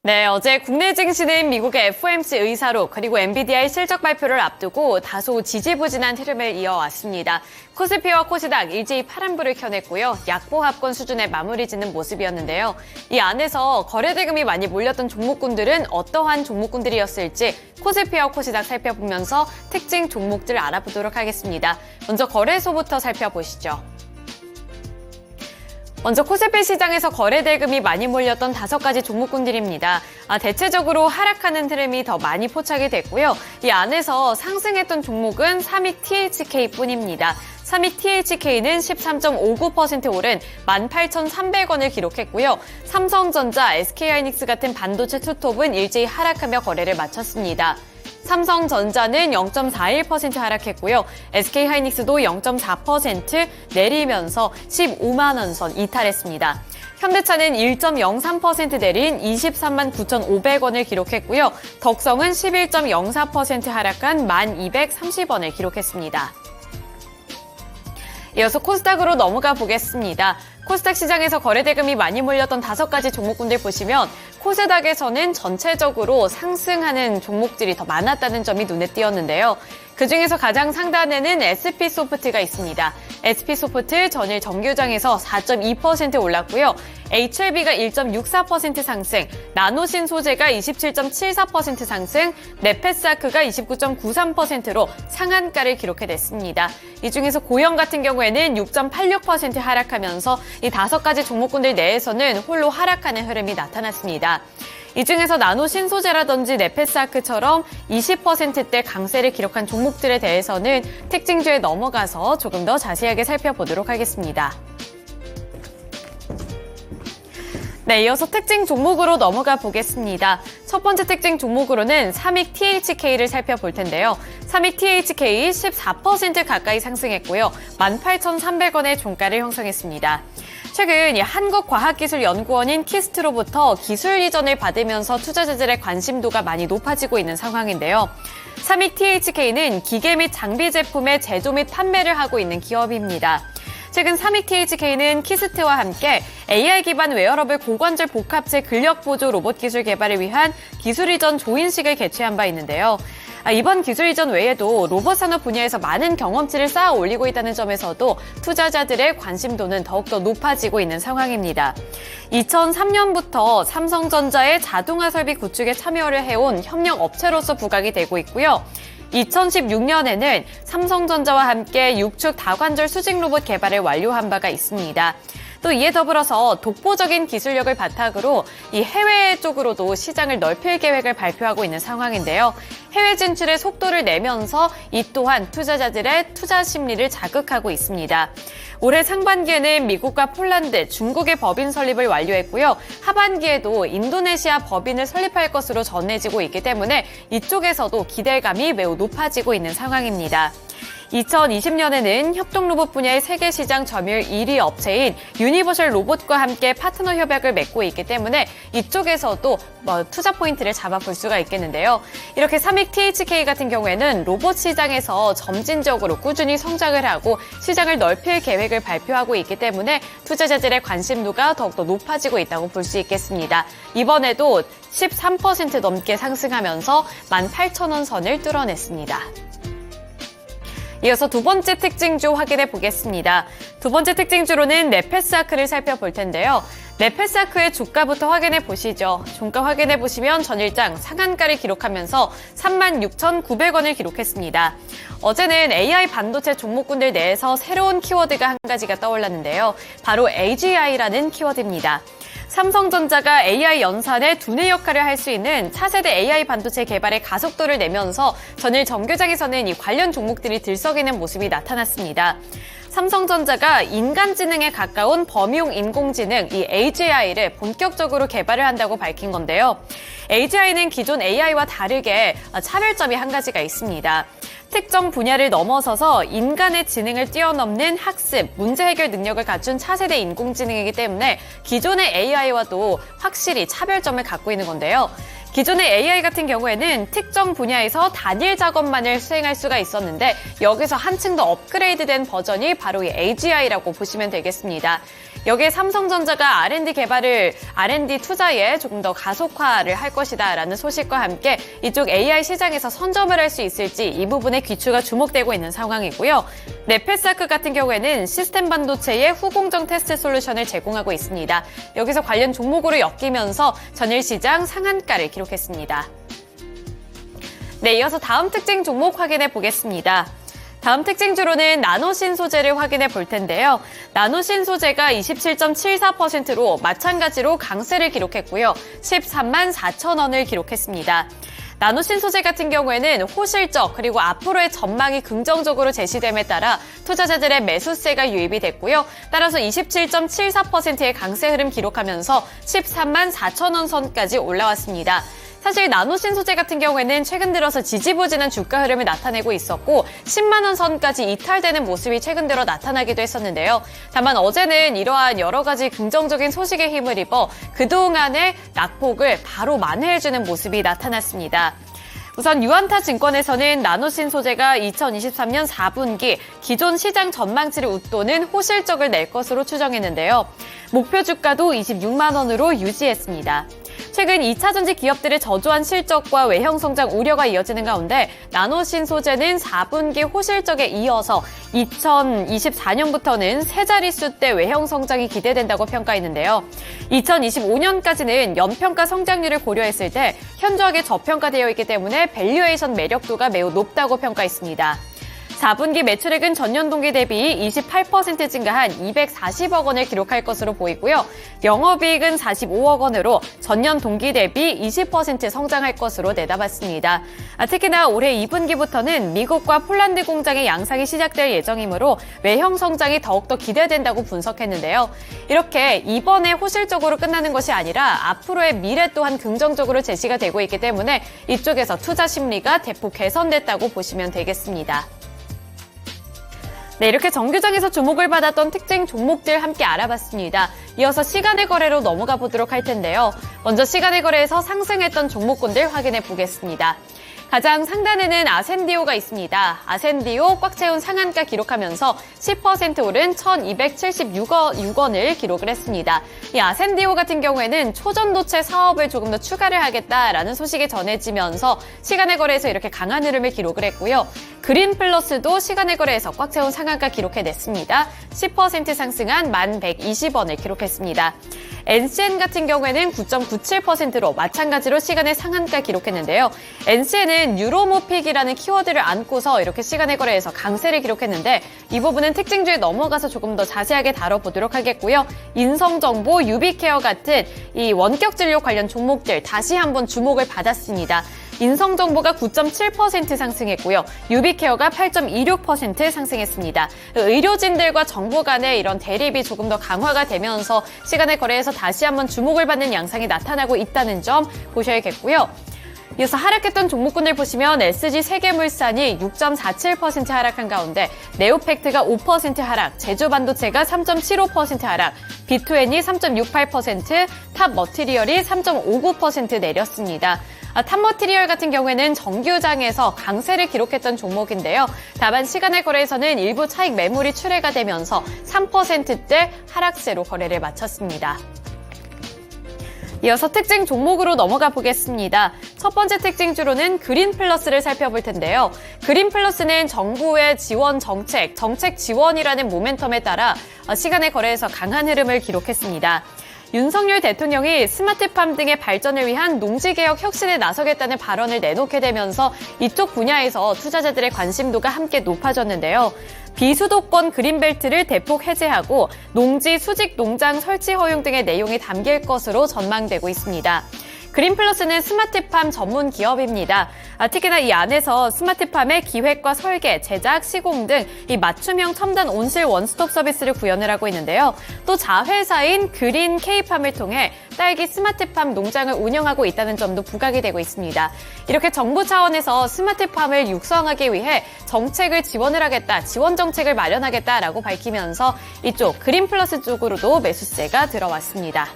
네, 어제 국내 증시는 미국의 FOMC 의사록 그리고 엔비디아의 실적 발표를 앞두고 다소 지지부진한 흐름을 이어왔습니다. 코스피와 코스닥 일제히 파란불을 켜냈고요. 약보합권 수준의 마무리 짓는 모습이었는데요. 이 안에서 거래대금이 많이 몰렸던 종목군들은 어떠한 종목군들이었을지 코스피와 코스닥 살펴보면서 특징 종목들 알아보도록 하겠습니다. 먼저 거래소부터 살펴보시죠. 먼저 코스피 시장에서 거래대금이 많이 몰렸던 5가지 종목군들입니다. 대체적으로 하락하는 흐름이 더 많이 포착이 됐고요. 이 안에서 상승했던 종목은 삼익 THK뿐입니다. 삼익 THK는 13.59% 오른 18,300원을 기록했고요. 삼성전자, SK하이닉스 같은 반도체 투톱은 일제히 하락하며 거래를 마쳤습니다. 삼성전자는 0.41% 하락했고요. SK하이닉스도 0.4% 내리면서 15만 원 선 이탈했습니다. 현대차는 1.03% 내린 23만 9,500원을 기록했고요. 덕성은 11.04% 하락한 1,230원을 기록했습니다. 이어서 코스닥으로 넘어가 보겠습니다. 코스닥 시장에서 거래대금이 많이 몰렸던 5가지 종목군들 보시면 코스닥에서는 전체적으로 상승하는 종목들이 더 많았다는 점이 눈에 띄었는데요. 그중에서 가장 상단에는 SP소프트가 있습니다. SP소프트 전일 정규장에서 4.2% 올랐고요. HLB가 1.64% 상승, 나노신소재가 27.74% 상승, 네페스아크가 29.93%로 상한가를 기록해냈습니다. 이 중에서 고영 같은 경우에는 6.86% 하락하면서 이 5가지 종목군들 내에서는 홀로 하락하는 흐름이 나타났습니다. 이 중에서 나노신소재라든지 네페스아크처럼 20%대 강세를 기록한 종목들에 대해서는 특징주에 넘어가서 조금 더 자세하게 살펴보도록 하겠습니다. 네, 이어서 특징 종목으로 넘어가 보겠습니다. 첫 번째 특징 종목으로는 삼익 THK를 살펴볼 텐데요. 삼익 THK 14% 가까이 상승했고요. 18,300원의 종가를 형성했습니다. 최근 한국과학기술연구원인 키스트로부터 기술 이전을 받으면서 투자자들의 관심도가 많이 높아지고 있는 상황인데요. 삼익 THK는 기계 및 장비 제품의 제조 및 판매를 하고 있는 기업입니다. 최근 삼익 THK는 키스트와 함께 AI 기반 웨어러블 고관절 복합체 근력 보조 로봇 기술 개발을 위한 기술 이전 조인식을 개최한 바 있는데요. 이번 기술 이전 외에도 로봇 산업 분야에서 많은 경험치를 쌓아 올리고 있다는 점에서도 투자자들의 관심도는 더욱더 높아지고 있는 상황입니다. 2003년부터 삼성전자의 자동화 설비 구축에 참여를 해온 협력 업체로서 부각이 되고 있고요. 2016년에는 삼성전자와 함께 육축 다관절 수직 로봇 개발을 완료한 바가 있습니다. 또 이에 더불어서 독보적인 기술력을 바탕으로 이 해외 쪽으로도 시장을 넓힐 계획을 발표하고 있는 상황인데요. 해외 진출의 속도를 내면서 이 또한 투자자들의 투자 심리를 자극하고 있습니다. 올해 상반기에는 미국과 폴란드, 중국의 법인 설립을 완료했고요. 하반기에도 인도네시아 법인을 설립할 것으로 전해지고 있기 때문에 이쪽에서도 기대감이 매우 높아지고 있는 상황입니다. 2020년에는 협동로봇 분야의 세계 시장 점유율 1위 업체인 유니버셜 로봇과 함께 파트너 협약을 맺고 있기 때문에 이쪽에서도 투자 포인트를 잡아볼 수가 있겠는데요. 이렇게 삼익 THK 같은 경우에는 로봇 시장에서 점진적으로 꾸준히 성장을 하고 시장을 넓힐 계획을 발표하고 있기 때문에 투자자들의 관심도가 더욱더 높아지고 있다고 볼 수 있겠습니다. 이번에도 13% 넘게 상승하면서 18,000원 선을 뚫어냈습니다. 이어서 두 번째 특징주 확인해 보겠습니다. 두 번째 특징주로는 네페스아크를 살펴볼 텐데요. 네페스아크의 주가부터 확인해 보시죠. 종가 확인해 보시면 전일장 상한가를 기록하면서 36,900원을 기록했습니다. 어제는 AI 반도체 종목군들 내에서 새로운 키워드가 한 가지가 떠올랐는데요. 바로 AGI라는 키워드입니다. 삼성전자가 AI 연산의 두뇌 역할을 할 수 있는 차세대 AI 반도체 개발에 가속도를 내면서 전일 정규장에서는 이 관련 종목들이 들썩이는 모습이 나타났습니다. 삼성전자가 인간지능에 가까운 범용 인공지능, 이 AGI를 본격적으로 개발을 한다고 밝힌 건데요. AGI는 기존 AI와 다르게 차별점이 한 가지가 있습니다. 특정 분야를 넘어서서 인간의 지능을 뛰어넘는 학습, 문제 해결 능력을 갖춘 차세대 인공지능이기 때문에 기존의 AI와도 확실히 차별점을 갖고 있는 건데요. 기존의 AI 같은 경우에는 특정 분야에서 단일 작업만을 수행할 수가 있었는데 여기서 한층 더 업그레이드된 버전이 바로 이 AGI라고 보시면 되겠습니다. 여기에 삼성전자가 R&D 투자에 조금 더 가속화를 할 것이다라는 소식과 함께 이쪽 AI 시장에서 선점을 할 수 있을지 이 부분에 귀추가 주목되고 있는 상황이고요. 네페사크 같은 경우에는 시스템 반도체의 후공정 테스트 솔루션을 제공하고 있습니다. 여기서 관련 종목으로 엮이면서 전일 시장 상한가를 기록했습니다. 네, 이어서 다음 특징 종목 확인해 보겠습니다. 다음 특징주로는 나노신 소재를 확인해 볼 텐데요. 나노신 소재가 27.74%로 마찬가지로 강세를 기록했고요. 13만 4천 원을 기록했습니다. 나노신 소재 같은 경우에는 호실적 그리고 앞으로의 전망이 긍정적으로 제시됨에 따라 투자자들의 매수세가 유입이 됐고요. 따라서 27.74%의 강세 흐름 기록하면서 13만 4천 원 선까지 올라왔습니다. 사실 나노신 소재 같은 경우에는 최근 들어서 지지부진한 주가 흐름을 나타내고 있었고 10만 원 선까지 이탈되는 모습이 최근 들어 나타나기도 했었는데요. 다만 어제는 이러한 여러 가지 긍정적인 소식에 힘을 입어 그동안의 낙폭을 바로 만회해주는 모습이 나타났습니다. 우선 유안타 증권에서는 나노신 소재가 2023년 4분기 기존 시장 전망치를 웃도는 호실적을 낼 것으로 추정했는데요. 목표 주가도 26만 원으로 유지했습니다. 최근 2차전지 기업들의 저조한 실적과 외형 성장 우려가 이어지는 가운데 나노신 소재는 4분기 호실적에 이어서 2024년부터는 세 자릿수대 외형 성장이 기대된다고 평가했는데요. 2025년까지는 연평가 성장률을 고려했을 때 현저하게 저평가되어 있기 때문에 밸류에이션 매력도가 매우 높다고 평가했습니다. 4분기 매출액은 전년 동기 대비 28% 증가한 240억 원을 기록할 것으로 보이고요. 영업이익은 45억 원으로 전년 동기 대비 20% 성장할 것으로 내다봤습니다. 특히나 올해 2분기부터는 미국과 폴란드 공장의 양상이 시작될 예정이므로 외형 성장이 더욱더 기대된다고 분석했는데요. 이렇게 이번에 호실적으로 끝나는 것이 아니라 앞으로의 미래 또한 긍정적으로 제시가 되고 있기 때문에 이쪽에서 투자 심리가 대폭 개선됐다고 보시면 되겠습니다. 네, 이렇게 정규장에서 주목을 받았던 특징 종목들 함께 알아봤습니다. 이어서 시간의 거래로 넘어가 보도록 할 텐데요. 먼저 시간의 거래에서 상승했던 종목군들 확인해 보겠습니다. 가장 상단에는 아센디오가 있습니다. 아센디오 꽉 채운 상한가 기록하면서 10% 오른 1,276원을 기록을 했습니다. 이 아센디오 같은 경우에는 초전도체 사업을 조금 더 추가를 하겠다라는 소식이 전해지면서 시간의 거래에서 이렇게 강한 흐름을 기록을 했고요. 그린플러스도 시간의 거래에서 꽉 채운 상한가 기록해냈습니다. 10% 상승한 1,120원을 기록했습니다. NCN 같은 경우에는 9.97%로 마찬가지로 시간의 상한가 기록했는데요. NCN은 유로모픽이라는 키워드를 안고서 이렇게 시간의 거래에서 강세를 기록했는데 이 부분은 특징주에 넘어가서 조금 더 자세하게 다뤄보도록 하겠고요. 인성정보, 유비케어 같은 이 원격진료 관련 종목들 다시 한번 주목을 받았습니다. 인성정보가 9.7% 상승했고요. 유비케어가 8.26% 상승했습니다. 의료진들과 정부 간의 이런 대립이 조금 더 강화가 되면서 시간의 거래에서 다시 한번 주목을 받는 양상이 나타나고 있다는 점 보셔야겠고요. 이어서 하락했던 종목군을 보시면 SG세계물산이 6.47% 하락한 가운데 네오팩트가 5% 하락, 제주반도체가 3.75% 하락, B2N이 3.68%, 탑머티리얼이 3.59% 내렸습니다. 탑머티리얼 같은 경우에는 정규장에서 강세를 기록했던 종목인데요. 다만 시간의 거래에서는 일부 차익 매물이 출회가 되면서 3%대 하락세로 거래를 마쳤습니다. 이어서 특징 종목으로 넘어가 보겠습니다. 첫 번째 특징주로는 그린플러스를 살펴볼 텐데요. 그린플러스는 정부의 지원 정책 지원이라는 모멘텀에 따라 시간의 거래에서 강한 흐름을 기록했습니다. 윤석열 대통령이 스마트팜 등의 발전을 위한 농지개혁 혁신에 나서겠다는 발언을 내놓게 되면서 이쪽 분야에서 투자자들의 관심도가 함께 높아졌는데요. 비수도권 그린벨트를 대폭 해제하고 농지 수직 농장 설치 허용 등의 내용이 담길 것으로 전망되고 있습니다. 그린플러스는 스마트팜 전문 기업입니다. 특히나 이 안에서 스마트팜의 기획과 설계, 제작, 시공 등 이 맞춤형 첨단 온실 원스톱 서비스를 구현을 하고 있는데요. 또 자회사인 그린 K팜을 통해 딸기 스마트팜 농장을 운영하고 있다는 점도 부각이 되고 있습니다. 이렇게 정부 차원에서 스마트팜을 육성하기 위해 정책을 지원을 하겠다, 지원 정책을 마련하겠다라고 밝히면서 이쪽 그린플러스 쪽으로도 매수세가 들어왔습니다.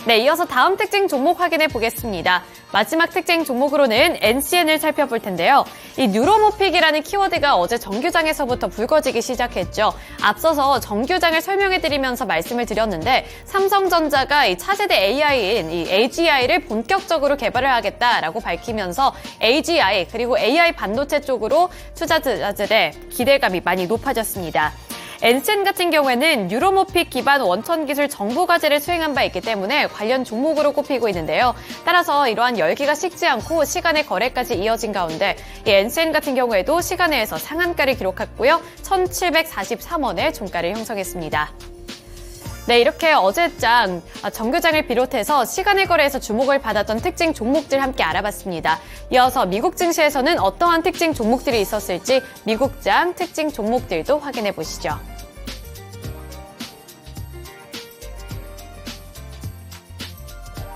네, 이어서 다음 특징 종목 확인해 보겠습니다. 마지막 특징 종목으로는 NCN을 살펴볼 텐데요. 이 뉴로모픽이라는 키워드가 어제 정규장에서부터 불거지기 시작했죠. 앞서서 정규장을 설명해드리면서 말씀을 드렸는데 삼성전자가 이 차세대 AI인 이 AGI를 본격적으로 개발을 하겠다라고 밝히면서 AGI 그리고 AI 반도체 쪽으로 투자자들의 기대감이 많이 높아졌습니다. NCN 같은 경우에는 뉴로모픽 기반 원천 기술 정보 과제를 수행한 바 있기 때문에 관련 종목으로 꼽히고 있는데요. 따라서 이러한 열기가 식지 않고 시간의 거래까지 이어진 가운데 이 NCN 같은 경우에도 시간외에서 상한가를 기록했고요. 1,743원의 종가를 형성했습니다. 네, 이렇게 어제장 정규장을 비롯해서 시간의 거래에서 주목을 받았던 특징 종목들 함께 알아봤습니다. 이어서 미국 증시에서는 어떠한 특징 종목들이 있었을지 미국장 특징 종목들도 확인해 보시죠.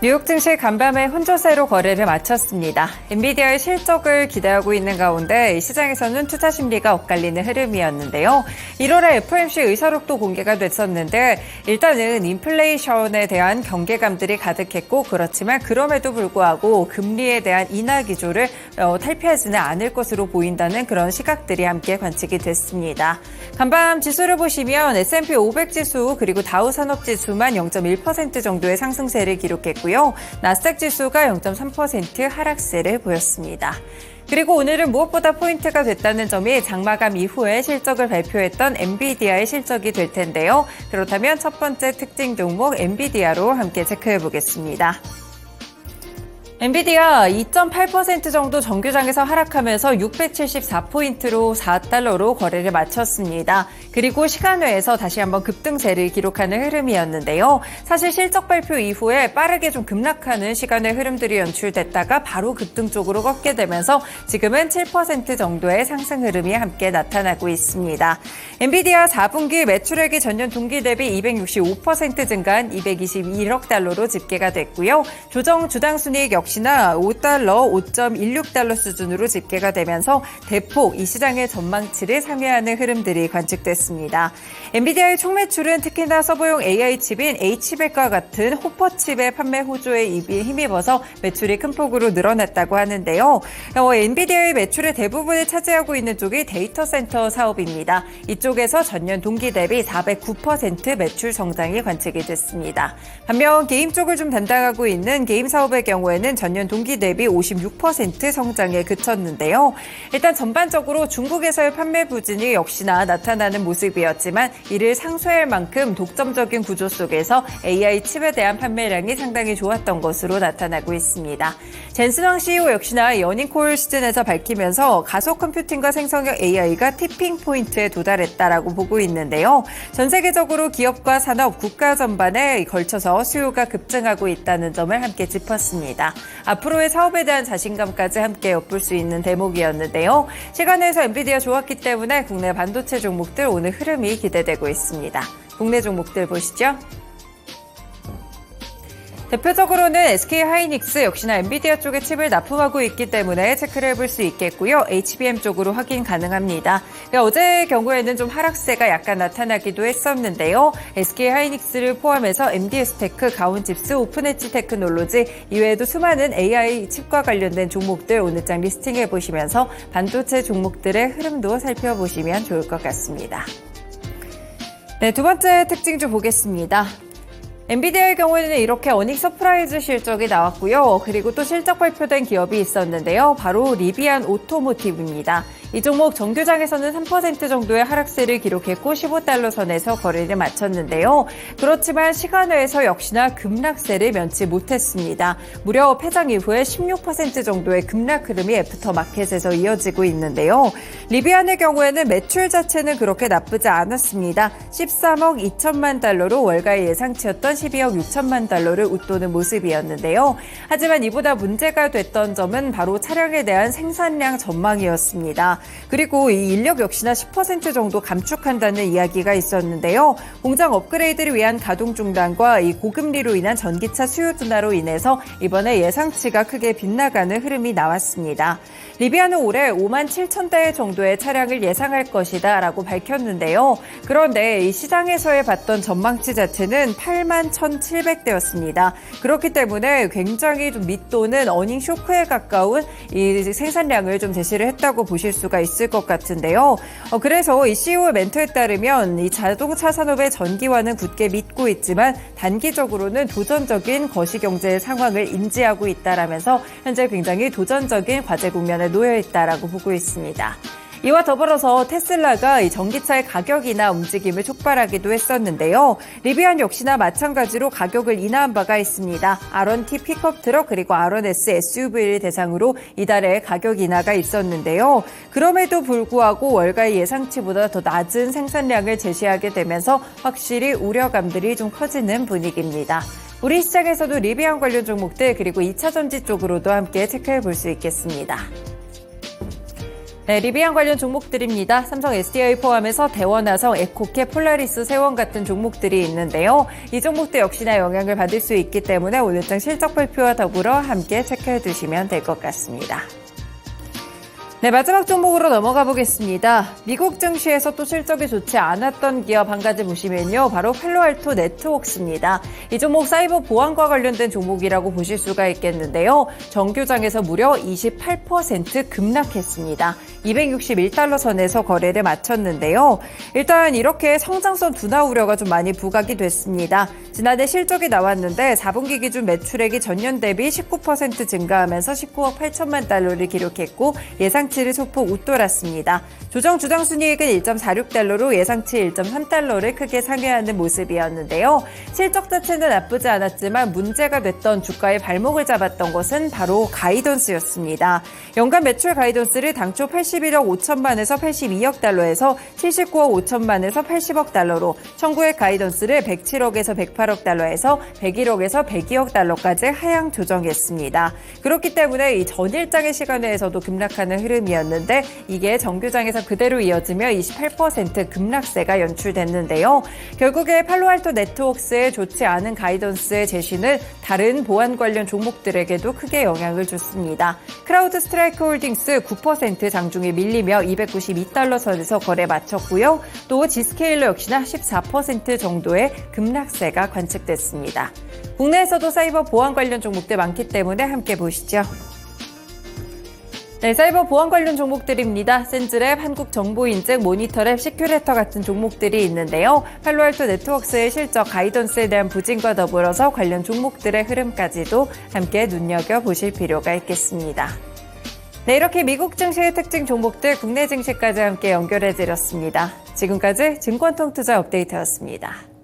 뉴욕 증시 간밤에 혼조세로 거래를 마쳤습니다. 엔비디아의 실적을 기대하고 있는 가운데 시장에서는 투자 심리가 엇갈리는 흐름이었는데요. 1월에 FOMC 의사록도 공개가 됐었는데 일단은 인플레이션에 대한 경계감들이 가득했고 그렇지만 그럼에도 불구하고 금리에 대한 인하 기조를 탈피하지는 않을 것으로 보인다는 그런 시각들이 함께 관측이 됐습니다. 간밤 지수를 보시면 S&P 500 지수 그리고 다우 산업 지수만 0.1% 정도의 상승세를 기록했고요. 나스닥 지수가 0.3% 하락세를 보였습니다. 그리고 오늘은 무엇보다 포인트가 됐다는 점이 장마감 이후에 실적을 발표했던 엔비디아의 실적이 될 텐데요. 그렇다면 첫 번째 특징 종목 엔비디아로 함께 체크해 보겠습니다. 엔비디아 2.8% 정도 정규장에서 하락하면서 674포인트로 4달러로 거래를 마쳤습니다. 그리고 시간외에서 다시 한번 급등세를 기록하는 흐름이었는데요. 사실 실적 발표 이후에 빠르게 좀 급락하는 시간의 흐름들이 연출됐다가 바로 급등 쪽으로 꺾게 되면서 지금은 7% 정도의 상승 흐름이 함께 나타나고 있습니다. 엔비디아 4분기 매출액이 전년 동기 대비 265% 증가한 221억 달러로 집계가 됐고요. 조정 주당 순이익 역시나 5달러, 5.16달러 수준으로 집계가 되면서 대폭 이 시장의 전망치를 상회하는 흐름들이 관측됐습니다. 엔비디아의 총 매출은 특히나 서버용 AI 칩인 H백과 같은 호퍼칩의 판매 호조에 힘입어서 매출이 큰 폭으로 늘어났다고 하는데요. 엔비디아의 매출의 대부분을 차지하고 있는 쪽이 데이터 센터 사업입니다. 이쪽에서 전년 동기 대비 409% 매출 성장이 관측이 됐습니다. 반면 게임 쪽을 좀 담당하고 있는 게임 사업의 경우에는 전년 동기 대비 56% 성장에 그쳤는데요. 일단 전반적으로 중국에서의 판매 부진이 역시나 나타나는 모습이었지만 이를 상쇄할 만큼 독점적인 구조 속에서 AI 칩에 대한 판매량이 상당히 좋았던 것으로 나타나고 있습니다. 젠슨왕 CEO 역시나 연인콜 시즌에서 밝히면서 가속 컴퓨팅과 생성형 AI가 티핑 포인트에 도달했다라고 보고 있는데요. 전 세계적으로 기업과 산업, 국가 전반에 걸쳐서 수요가 급증하고 있다는 점을 함께 짚었습니다. 앞으로의 사업에 대한 자신감까지 함께 엿볼 수 있는 대목이었는데요. 시간에서 엔비디아 좋았기 때문에 국내 반도체 종목들 오늘 흐름이 기대되고 있습니다. 국내 종목들 보시죠. 대표적으로는 SK하이닉스 역시나 엔비디아 쪽에 칩을 납품하고 있기 때문에 체크를 해볼 수 있겠고요. HBM 쪽으로 확인 가능합니다. 어제의 경우에는 좀 하락세가 약간 나타나기도 했었는데요. SK하이닉스를 포함해서 MDS테크, 가온칩스, 오픈엣지 테크놀로지 이외에도 수많은 AI 칩과 관련된 종목들 오늘장 리스팅해 보시면서 반도체 종목들의 흐름도 살펴보시면 좋을 것 같습니다. 네, 두 번째 특징 보겠습니다. 엔비디아의 경우에는 이렇게 어닝 서프라이즈 실적이 나왔고요. 그리고 또 실적 발표된 기업이 있었는데요. 바로 리비안 오토모티브입니다. 이 종목 정규장에서는 3% 정도의 하락세를 기록했고 15달러 선에서 거래를 마쳤는데요. 그렇지만 시간외에서 역시나 급락세를 면치 못했습니다. 무려 폐장 이후에 16% 정도의 급락 흐름이 애프터마켓에서 이어지고 있는데요. 리비안의 경우에는 매출 자체는 그렇게 나쁘지 않았습니다. 13억 2천만 달러로 월가의 예상치였던 12억 6천만 달러를 웃도는 모습이었는데요. 하지만 이보다 문제가 됐던 점은 바로 차량에 대한 생산량 전망이었습니다. 그리고 이 인력 역시나 10% 정도 감축한다는 이야기가 있었는데요. 공장 업그레이드를 위한 가동 중단과 이 고금리로 인한 전기차 수요 둔화로 인해서 이번에 예상치가 크게 빗나가는 흐름이 나왔습니다. 리비안은 올해 5만 7천 대 정도의 차량을 예상할 것이다 라고 밝혔는데요. 그런데 이 시장에서의 봤던 전망치 자체는 8만 11,700대였습니다. 그렇기 때문에 굉장히 좀 밑도는 어닝 쇼크에 가까운 이 생산량을 좀 제시를 했다고 보실 수가 있을 것 같은데요. 그래서 이 CEO의 멘토에 따르면 이 자동차 산업의 전기화는 굳게 믿고 있지만 단기적으로는 도전적인 거시경제 상황을 인지하고 있다라면서 현재 굉장히 도전적인 과제 국면에 놓여 있다라고 보고 있습니다. 이와 더불어서 테슬라가 이 전기차의 가격이나 움직임을 촉발하기도 했었는데요. 리비안 역시나 마찬가지로 가격을 인하한 바가 있습니다. R1T 픽업 트럭 그리고 R1S SUV를 대상으로 이달에 가격 인하가 있었는데요. 그럼에도 불구하고 월가의 예상치보다 더 낮은 생산량을 제시하게 되면서 확실히 우려감들이 좀 커지는 분위기입니다. 우리 시장에서도 리비안 관련 종목들 그리고 2차 전지 쪽으로도 함께 체크해 볼 수 있겠습니다. 네, 리비안 관련 종목들입니다. 삼성 SDI 포함해서 대원화성, 에코캡, 폴라리스, 세원 같은 종목들이 있는데요. 이 종목도 역시나 영향을 받을 수 있기 때문에 오늘장 실적 발표와 더불어 함께 체크해 두시면 될 것 같습니다. 네, 마지막 종목으로 넘어가 보겠습니다. 미국 증시에서 또 실적이 좋지 않았던 기업 한 가지 보시면요. 바로 팔로알토 네트워크스입니다. 이 종목 사이버 보안과 관련된 종목이라고 보실 수가 있겠는데요. 정규장에서 무려 28% 급락했습니다. 261달러 선에서 거래를 마쳤는데요. 일단 이렇게 성장성 둔화 우려가 좀 많이 부각이 됐습니다. 지난해 실적이 나왔는데 4분기 기준 매출액이 전년 대비 19% 증가하면서 19억 8천만 달러를 기록했고 예상치를 소폭 웃돌았습니다. 조정 주당순이익은 1.46달러로 예상치 1.3달러를 크게 상회하는 모습이었는데요. 실적 자체는 나쁘지 않았지만 문제가 됐던 주가의 발목을 잡았던 것은 바로 가이던스였습니다. 연간 매출 가이던스를 당초 81억 5천만에서 82억 달러에서 79억 5천만에서 80억 달러로 청구액 가이던스를 107억에서 108억 달러에서 101억에서 102억 달러까지 하향 조정했습니다. 그렇기 때문에 이 전일장의 시간에서도 급락하는 흐름이었는데 이게 정규장에서 그대로 이어지며 28% 급락세가 연출됐는데요. 결국에 팔로알토 네트워크스의 좋지 않은 가이던스의 제시는 다른 보안 관련 종목들에게도 크게 영향을 줬습니다. 크라우드 스트라이크 홀딩스 9% 장중에 밀리며 292달러 선에서 거래 마쳤고요. 또 지스케일러 역시나 14% 정도의 급락세가 관측됐습니다. 국내에서도 사이버 보안 관련 종목들 많기 때문에 함께 보시죠. 네, 사이버 보안 관련 종목들입니다. 센즈랩, 한국정보인증, 모니터랩, 시큐레터 같은 종목들이 있는데요. 팔로알토 네트워크스의 실적 가이던스에 대한 부진과 더불어서 관련 종목들의 흐름까지도 함께 눈여겨보실 필요가 있겠습니다. 네, 이렇게 미국 증시의 특징 종목들, 국내 증시까지 함께 연결해드렸습니다. 지금까지 증권통투자 업데이트였습니다.